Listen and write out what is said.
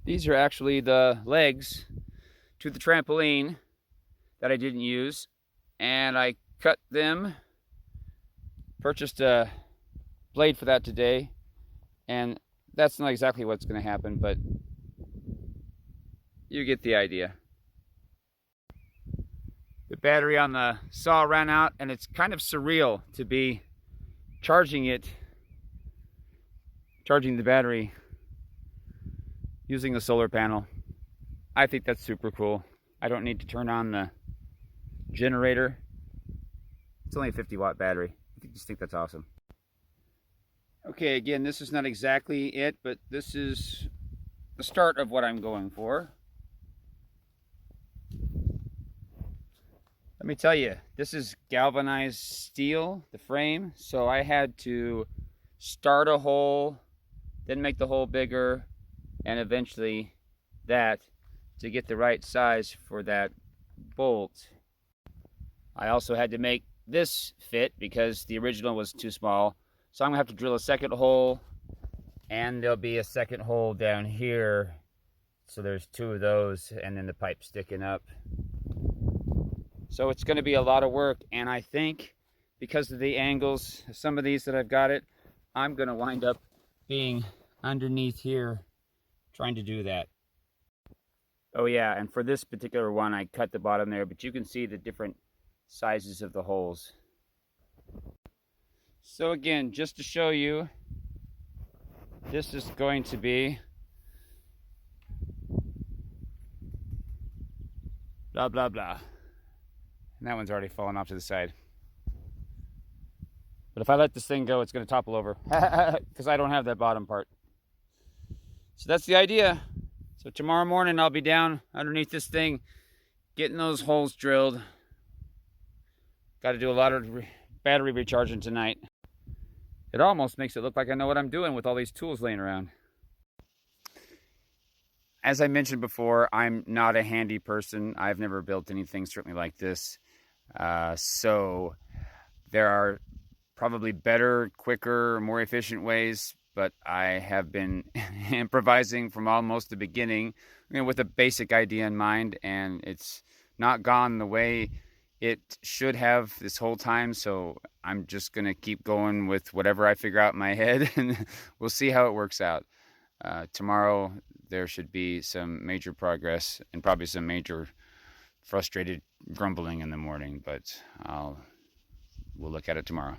These are actually the legs to the trampoline that I didn't use, and I cut them, purchased a blade for that today, and that's not exactly what's going to happen, but you get the idea. The battery on the saw ran out, and it's kind of surreal to be charging the battery using the solar panel. I think that's super cool. I don't need to turn on the generator. It's only a 50-watt battery. I just think that's awesome. Okay, again, this is not exactly it, but this is the start of what I'm going for. Let me tell you, this is galvanized steel, the frame, so I had to start a hole, then make the hole bigger, and eventually that to get the right size for that bolt. I also had to make this fit because the original was too small, so I'm gonna have to drill a second hole, and there'll be a second hole down here, so there's two of those, and then the pipe sticking up. So it's going to be a lot of work, and I think because of the angles of some of these that I've got it, I'm going to wind up being underneath here trying to do that. Oh yeah, and for this particular one I cut the bottom there, but you can see the different sizes of the holes. So again, just to show you, this is going to be blah blah blah. And that one's already fallen off to the side. But if I let this thing go, it's going to topple over because I don't have that bottom part. So that's the idea. So tomorrow morning I'll be down underneath this thing getting those holes drilled. Got to do a lot of battery recharging tonight. It almost makes it look like I know what I'm doing with all these tools laying around. As I mentioned before, I'm not a handy person. I've never built anything certainly like this. So there are probably better, quicker, more efficient ways, but I have been improvising from almost the beginning, with a basic idea in mind, and it's not gone the way it should have this whole time, so I'm just gonna keep going with whatever I figure out in my head, and we'll see how it works out. Tomorrow there should be some major progress and probably some major frustrated grumbling in the morning, but we'll look at it tomorrow.